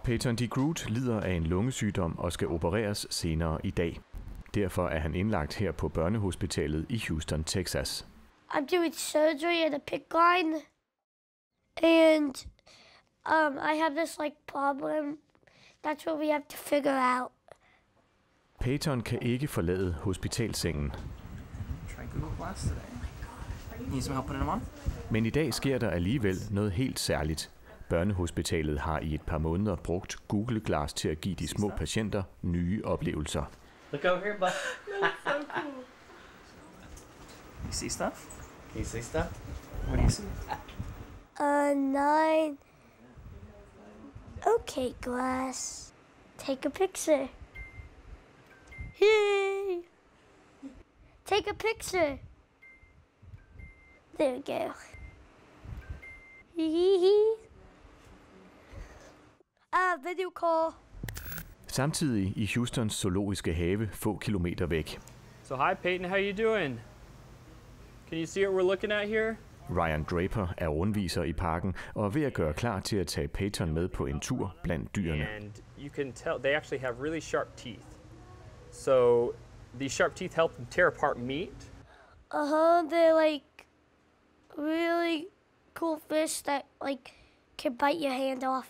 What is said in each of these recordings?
Peyton D. Groot lider af en lungesygdom og skal opereres senere i dag. Derfor er han indlagt her på børnehospitalet i Houston, Texas. I'm doing surgery at a PICC line, and I have this problem. That's what we have to figure out. Peyton kan ikke forlade hospitalsengen. Men i dag sker der alligevel noget helt særligt. Børnehospitalet har i et par måneder brugt Google Glass til at give de små patienter nye oplevelser. Look over here, bud. That's so cool. You see stuff? Can you see stuff? What do you see? 9. Okay, Glass. Take a picture. Yay! Take a picture. There we go. Video call. Samtidig i Houstons zoologiske have få kilometer væk. So hi Peyton, how you doing? Can you see what we're looking at here? Ryan Draper er rundviser i parken og er ved at gøre klar til at tage Peyton med på en tur blandt dyrene. And you can tell they actually have really sharp teeth. So these sharp teeth help them tear apart meat. They're really cool fish that can bite your hand off.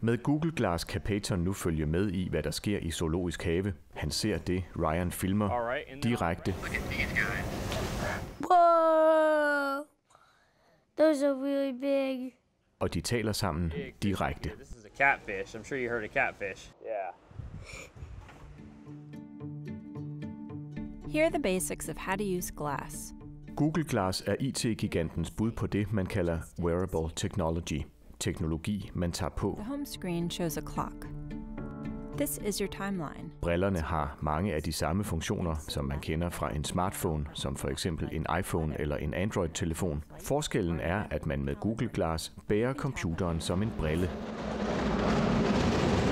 Med Google Glass kan Peyton nu følge med i, hvad der sker i zoologisk have. Han ser det, Ryan filmer direkte. Whoa! Those are really big. Og de taler sammen direkte. This is a catfish. I'm sure you heard of catfish. Yeah. Here are the basics of how to use glass. Google Glass er IT-gigantens bud på det, man kalder wearable technology. Teknologi, man tager på. The home screen shows a clock. This is your timeline. Brillerne har mange af de samme funktioner, som man kender fra en smartphone, som for eksempel en iPhone eller en Android-telefon. Forskellen er, at man med Google Glass bærer computeren som en brille.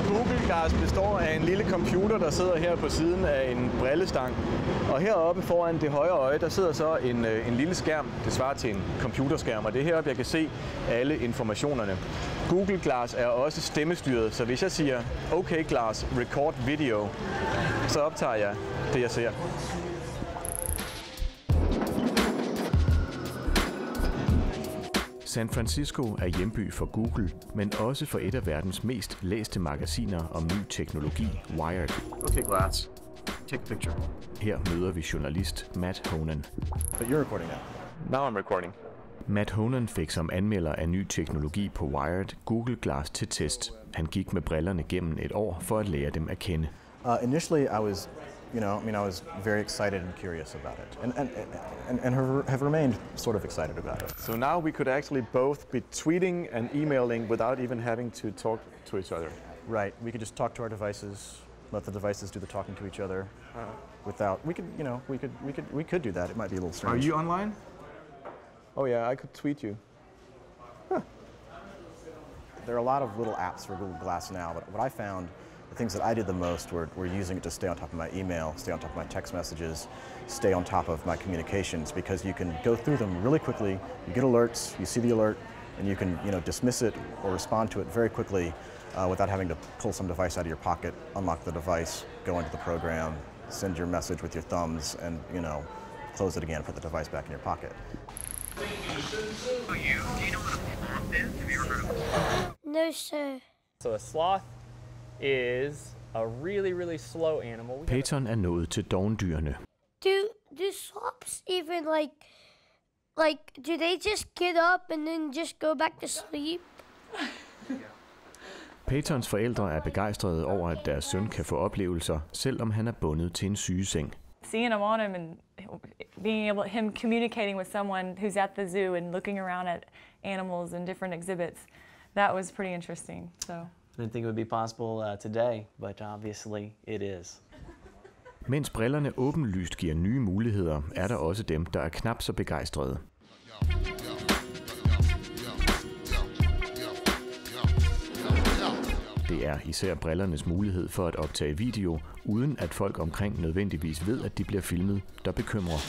Google Glass består af en lille computer, der sidder her på siden af en brillestang. Og heroppe foran det højre øje, der sidder så en lille skærm. Det svarer til en computerskærm, og det er heroppe, jeg kan se alle informationerne. Google Glass er også stemmestyret, så hvis jeg siger, OK Glass, record video, så optager jeg det, jeg ser. San Francisco er hjemby for Google, men også for et af verdens mest læste magasiner om ny teknologi, Wired. Okay, Glass. Take a picture. Her møder vi journalist Matt Honan. But you're recording now. Now I'm recording. Matt Honan fik som anmelder af ny teknologi på Wired Google Glass til test. Han gik med brillerne gennem et år for at lære dem at kende. Initially, I was very excited and curious about it, and have remained sort of excited about it. So now we could actually both be tweeting and emailing without even having to talk to each other. Right. We could just talk to our devices, let the devices do the talking to each other. Without we could do that. It might be a little strange. Are you online? Oh yeah, I could tweet you. Huh. There are a lot of little apps for Google Glass now, but what I found, the things that I did the most were using it to stay on top of my email, stay on top of my text messages, stay on top of my communications, because you can go through them really quickly. You get alerts, you see the alert, and you can dismiss it or respond to it very quickly without having to pull some device out of your pocket, unlock the device, go into the program, send your message with your thumbs, and close it again, put the device back in your pocket. Do you know what a sloth is? Have you ever heard of it? No, sir. So a sloth is a really, really slow animal. Peyton er nået til dovendyrene. Do sloths even do they just get up and then just go back to sleep? Peytons forældre er begejstrede over, at deres søn kan få oplevelser, selvom han er bundet til en sygeseng. Seeing him on him and him communicating with someone who's at the zoo and looking around at animals and different exhibits, that was pretty interesting. So. I didn't think it would be possible today, but obviously it is. Mens brillerne åbenlyst giver nye muligheder, er der også dem, der er knap så begejstrede. Det er især brillernes mulighed for at optage video, uden at folk omkring nødvendigvis ved, at de bliver filmet, der bekymrer.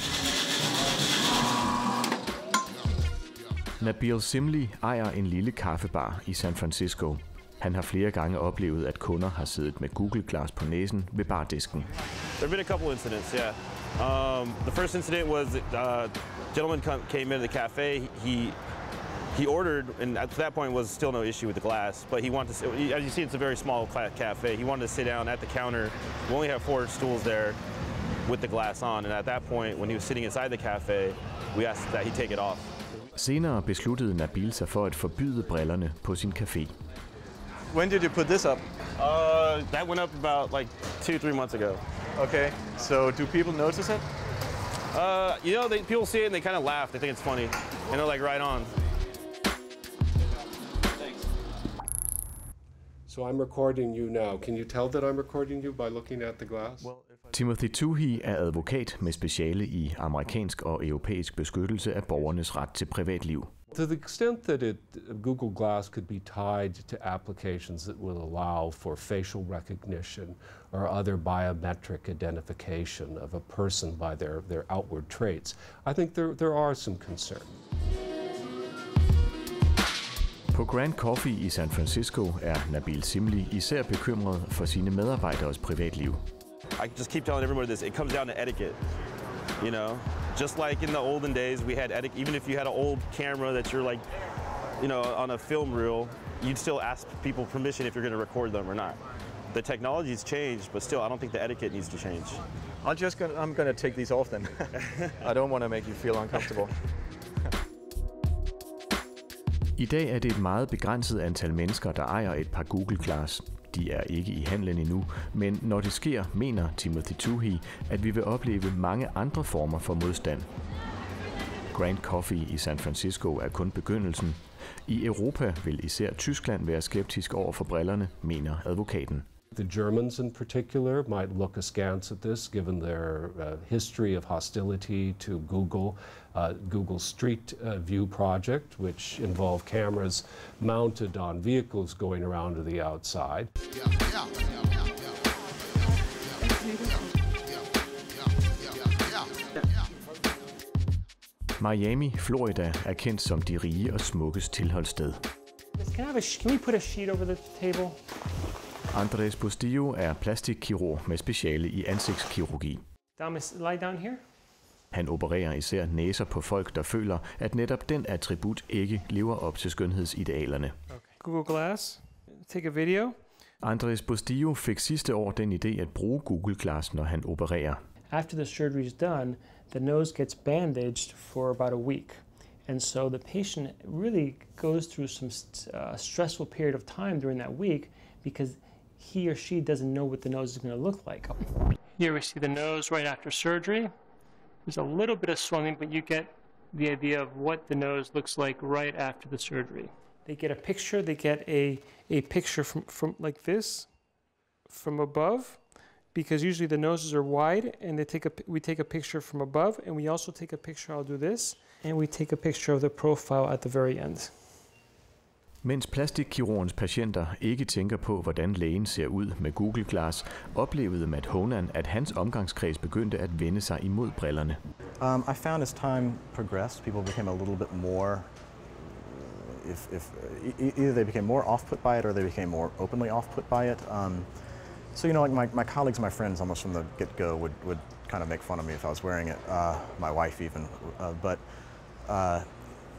Nabil Simli ejer en lille kaffebar i San Francisco. Han har flere gange oplevet, at kunder har siddet med Google Glass på næsen ved bardisken. There have been a couple incidents, yeah. The first incident was a gentleman came into the cafe. He ordered, and at that point was still no issue with the glass, but he wanted to, as you see, it's a very small cafe. He wanted to sit down at the counter. We only have 4 stools there with the glass on, and at that point, when he was sitting inside the cafe, we asked that he take it off. Senere besluttede Nabil sig for at forbyde brillerne på sin café. When did you put this up? That went up about like 2-3 months ago. Okay, so do people notice it? You know, people see it and they kind of laugh. They think it's funny, and they're like, right on. So I'm recording you now. Can you tell that I'm recording you by looking at the glass? Timothy Toohey er advokat med speciale i amerikansk og europæisk beskyttelse af borgernes ret til privatliv. To the extent that Google Glass could be tied to applications that will allow for facial recognition or other biometric identification of a person by their outward traits, I think there are some concerns. På Grand Coffee i San Francisco er Nabil Simli især bekymret for sine medarbejderes privatliv. I just keep telling everybody this. It comes down to etiquette, you know? Just like in the olden days, we had etiquette. Even if you had an old camera that you're like, you know, on a film reel, you'd still ask people permission if you're going to record them or not. The technology's changed, but still, I don't think the etiquette needs to change. I'm going to take these off then. I don't want to make you feel uncomfortable. I dag er det et meget begrænset antal mennesker, der ejer et par Google Glass. De er ikke i handlen endnu, men når det sker, mener Timothy Toohey, at vi vil opleve mange andre former for modstand. Grand Coffee i San Francisco er kun begyndelsen. I Europa vil især Tyskland være skeptisk over for brillerne, mener advokaten. The Germans in particular might look askance at this, given their history of hostility to Google's Street View project, which involved cameras mounted on vehicles going around to the outside. Miami, Florida er kendt som de rige og smukkes tilholdssted. Can we put a sheet over the table? Andres Bustillo er plastikkirurg med speciale i ansigtskirurgi. Lie down here. Han opererer især næser på folk, der føler, at netop den attribut ikke lever op til skønhedsidealerne. Okay. Google Glass. Take a video. Andres Bustillo fik sidste år den idé at bruge Google Glass, når han opererer. After the surgery is done, the nose gets bandaged for about a week. And so the patient really goes through some stressful period of time during that week because he or she doesn't know what the nose is going to look like. Here we see the nose right after surgery. There's a little bit of swelling, but you get the idea of what the nose looks like right after the surgery. They get a picture. They get a picture from like this, from above, because usually the noses are wide, and we take a picture from above, and we also take a picture. I'll do this, and we take a picture of the profile at the very end. Mens plastikkirurgens patienter ikke tænker på, hvordan lægen ser ud med Google Glass, oplevede Matt Honan, at hans omgangskreds begyndte at vende sig imod brillerne. I found as time progressed, people became a little bit more, either they became more off-put by it or they became more openly off-put by it. So, you know, like my colleagues, my friends, almost from the get-go would kind of make fun of me if I was wearing it, my wife even,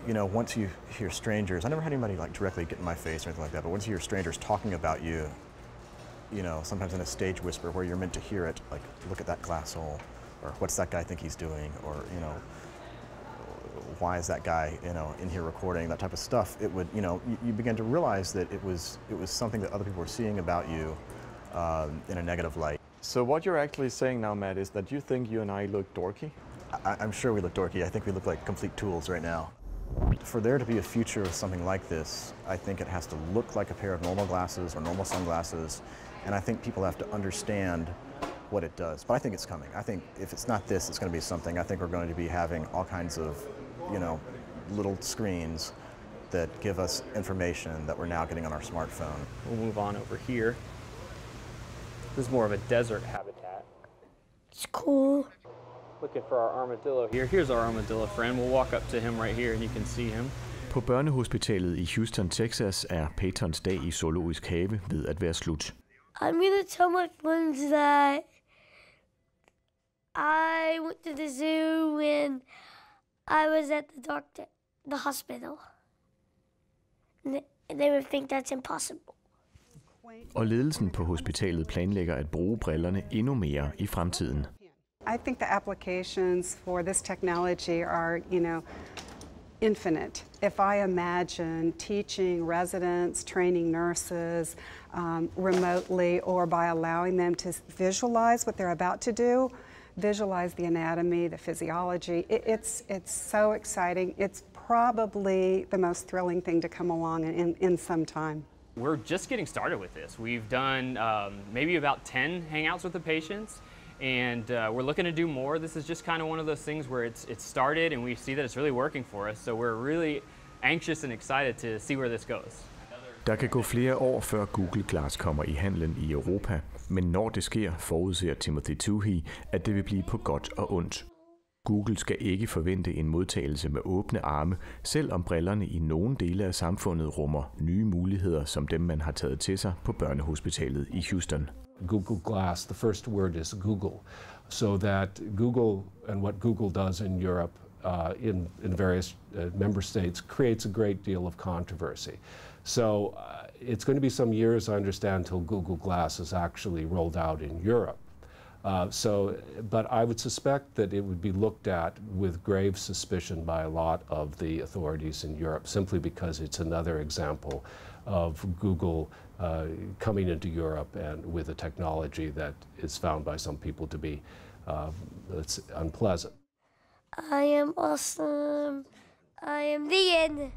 you know, once you hear strangers, I never had anybody like directly get in my face or anything like that, but once you hear strangers talking about you, you know, sometimes in a stage whisper where you're meant to hear it, like, look at that glass hole, or what's that guy think he's doing, or, you know, why is that guy, you know, in here recording, that type of stuff, it would, you know, you begin to realize that it was something that other people were seeing about you in a negative light. So what you're actually saying now, Matt, is that you think you and I look dorky? I'm sure we look dorky. I think we look like complete tools right now. For there to be a future of something like this, I think it has to look like a pair of normal glasses or normal sunglasses, and I think people have to understand what it does. But I think it's coming. I think if it's not this, it's going to be something. I think we're going to be having all kinds of, you know, little screens that give us information that we're now getting on our smartphone. We'll move on over here. This is more of a desert habitat. It's cool. Looking for our armadillo here. Here's our armadillo friend. We'll walk up to him right here and you can see him. På børnehospitalet i Houston, Texas er Peytons dag i Zoologisk Have ved at være slut. I'm gonna tell my friends that I went to the zoo when I was at the hospital. And they would think that's impossible. Og ledelsen på hospitalet planlægger at bruge brillerne endnu mere i fremtiden. I think the applications for this technology are, infinite. If I imagine teaching residents, training nurses remotely, or by allowing them to visualize what they're about to do, visualize the anatomy, the physiology, it's so exciting. It's probably the most thrilling thing to come along in some time. We're just getting started with this. We've done maybe about 10 hangouts with the patients, and we're looking to do more. This is just kind of one of those things where it's started and we see that it's really working for us, so we're really anxious and excited to see where this goes. Der kan gå flere år før Google Glass kommer i handlen i Europa, men når det sker, forudser Timothy Toohey, at det vil blive på godt og ondt. Google skal ikke forvente en modtagelse med åbne arme, selvom brillerne i nogle dele af samfundet rummer nye muligheder, som dem man har taget til sig på børnehospitalet i Houston. Google Glass, the first word is Google, so that Google and what Google does in Europe in various member states creates a great deal of controversy. So it's going to be some years, I understand, till Google Glass is actually rolled out in Europe. But I would suspect that it would be looked at with grave suspicion by a lot of the authorities in Europe, simply because it's another example of Google coming into Europe and with a technology that is found by some people to be it's unpleasant. I am awesome. I am the end.